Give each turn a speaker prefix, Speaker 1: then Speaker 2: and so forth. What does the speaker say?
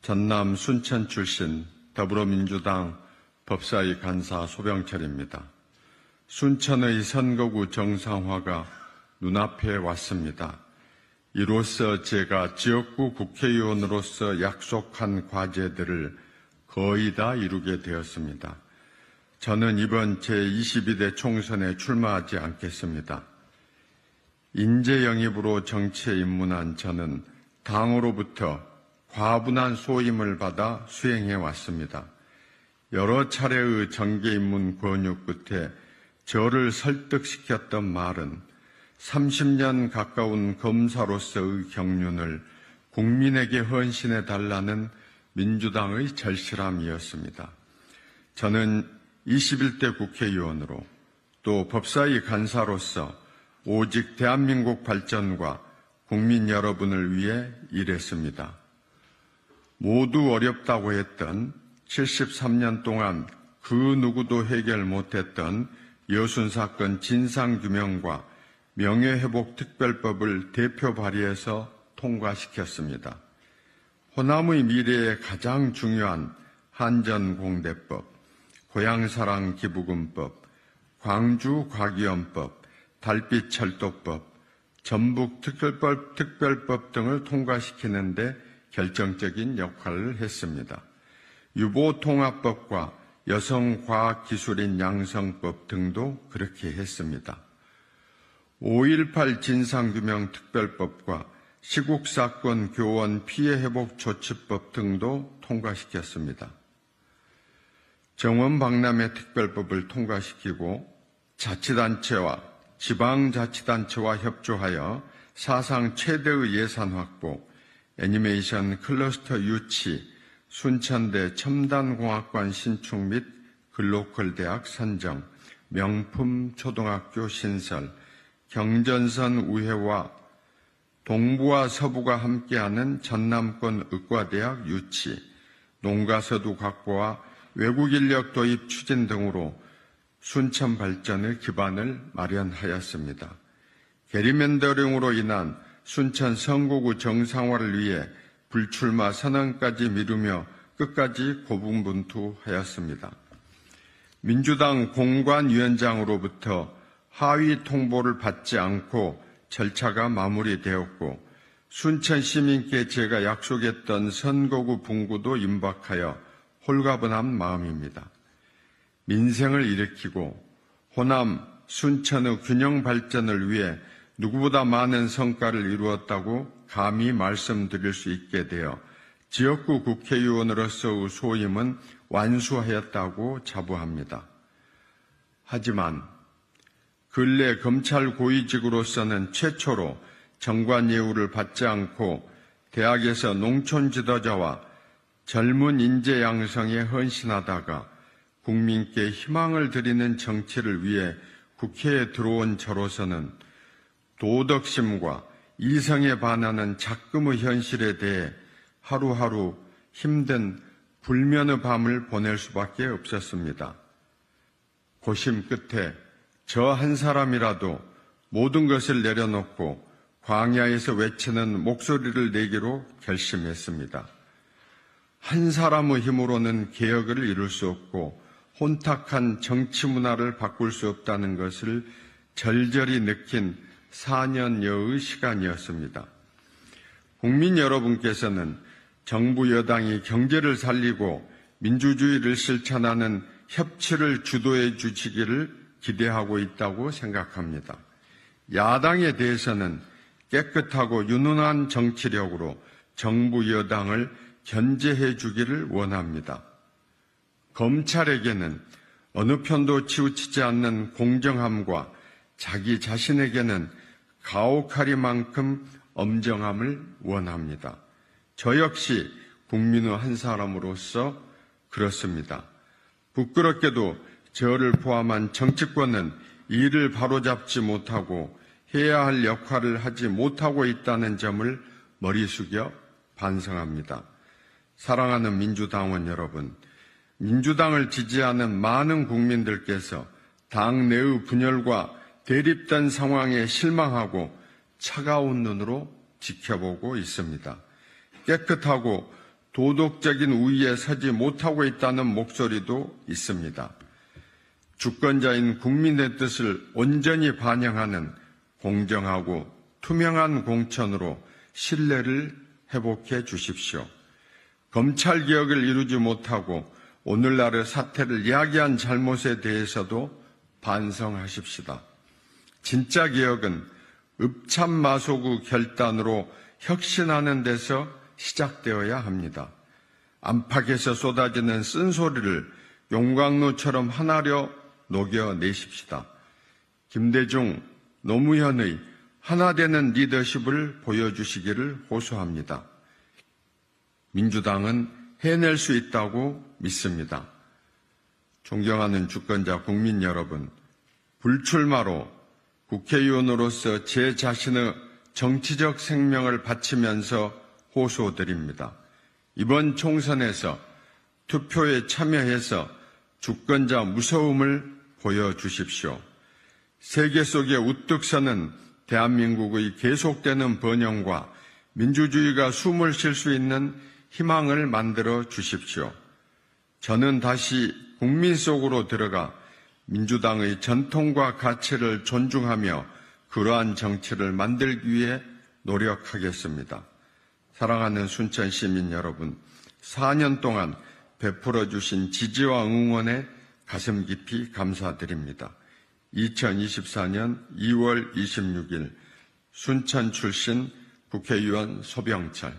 Speaker 1: 전남 순천 출신 더불어민주당 법사위 간사 소병철입니다. 순천의 선거구 정상화가 눈앞에 왔습니다. 이로써 제가 지역구 국회의원으로서 약속한 과제들을 거의 다 이루게 되었습니다. 저는 이번 제22대 총선에 출마하지 않겠습니다. 인재 영입으로 정치에 입문한 저는 당으로부터 과분한 소임을 받아 수행해 왔습니다. 여러 차례의 정계 입문 권유 끝에 저를 설득시켰던 말은 30년 가까운 검사로서의 경륜을 국민에게 헌신해 달라는 민주당의 절실함이었습니다. 저는 21대 국회의원으로 또 법사위 간사로서 오직 대한민국 발전과 국민 여러분을 위해 일했습니다. 모두 어렵다고 했던 73년 동안 그 누구도 해결 못했던 여순사건 진상규명과 명예회복특별법을 대표 발의해서 통과시켰습니다. 호남의 미래에 가장 중요한 한전공대법, 고향사랑기부금법, 광주과기원법, 달빛철도법, 전북특별법 등을 통과시키는 데 결정적인 역할을 했습니다. 유보통합법과 여성과학기술인 양성법 등도 그렇게 했습니다. 5.18 진상규명특별법과 시국사건 교원 피해회복조치법 등도 통과시켰습니다. 정원박람회 특별법을 통과시키고 자치단체와 지방자치단체와 협조하여 사상 최대의 예산 확보, 애니메이션 클러스터 유치, 순천대 첨단공학관 신축 및 글로컬 대학 선정, 명품 초등학교 신설, 경전선 우회와 동부와 서부가 함께하는 전남권 의과대학 유치, 농가서두 확보와 외국 인력 도입 추진 등으로 순천 발전의 기반을 마련하였습니다. 게리맨더링으로 인한 순천 선거구 정상화를 위해 불출마 선언까지 미루며 끝까지 고분분투하였습니다. 민주당 공관위원장으로부터 하위 통보를 받지 않고 절차가 마무리되었고 순천 시민께 제가 약속했던 선거구 분구도 임박하여 홀가분한 마음입니다. 민생을 일으키고 호남, 순천의 균형 발전을 위해 누구보다 많은 성과를 이루었다고 감히 말씀드릴 수 있게 되어 지역구 국회의원으로서의 소임은 완수하였다고 자부합니다. 하지만 근래 검찰 고위직으로서는 최초로 정관 예우를 받지 않고 대학에서 농촌 지도자와 젊은 인재 양성에 헌신하다가 국민께 희망을 드리는 정치를 위해 국회에 들어온 저로서는 도덕심과 이성에 반하는 작금의 현실에 대해 하루하루 힘든 불면의 밤을 보낼 수밖에 없었습니다. 고심 끝에 저 한 사람이라도 모든 것을 내려놓고 광야에서 외치는 목소리를 내기로 결심했습니다. 한 사람의 힘으로는 개혁을 이룰 수 없고 혼탁한 정치 문화를 바꿀 수 없다는 것을 절절히 느낀 4년여의 시간이었습니다. 국민 여러분께서는 정부 여당이 경제를 살리고 민주주의를 실천하는 협치를 주도해 주시기를 기대하고 있다고 생각합니다. 야당에 대해서는 깨끗하고 유능한 정치력으로 정부 여당을 견제해 주기를 원합니다. 검찰에게는 어느 편도 치우치지 않는 공정함과 자기 자신에게는 가혹하리만큼 엄정함을 원합니다. 저 역시 국민의 한 사람으로서 그렇습니다. 부끄럽게도 저를 포함한 정치권은 이를 바로잡지 못하고 해야 할 역할을 하지 못하고 있다는 점을 머리 숙여 반성합니다. 사랑하는 민주당원 여러분, 민주당을 지지하는 많은 국민들께서 당 내의 분열과 대립된 상황에 실망하고 차가운 눈으로 지켜보고 있습니다. 깨끗하고 도덕적인 우위에 서지 못하고 있다는 목소리도 있습니다. 주권자인 국민의 뜻을 온전히 반영하는 공정하고 투명한 공천으로 신뢰를 회복해 주십시오. 검찰개혁을 이루지 못하고 오늘날의 사태를 야기한 잘못에 대해서도 반성하십시다. 진짜 개혁은 읍참마소구 결단으로 혁신하는 데서 시작되어야 합니다. 안팎에서 쏟아지는 쓴소리를 용광로처럼 하나려 녹여내십시다. 김대중, 노무현의 하나되는 리더십을 보여주시기를 호소합니다. 민주당은 해낼 수 있다고 믿습니다. 존경하는 주권자 국민 여러분, 불출마로 국회의원으로서 제 자신의 정치적 생명을 바치면서 호소드립니다. 이번 총선에서 투표에 참여해서 주권자 무서움을 보여주십시오. 세계 속에 우뚝 서는 대한민국의 계속되는 번영과 민주주의가 숨을 쉴 수 있는 희망을 만들어 주십시오. 저는 다시 국민 속으로 들어가 민주당의 전통과 가치를 존중하며 그러한 정치를 만들기 위해 노력하겠습니다. 사랑하는 순천 시민 여러분, 4년 동안 베풀어 주신 지지와 응원에 가슴 깊이 감사드립니다. 2024년 2월 26일 순천 출신 국회의원 소병철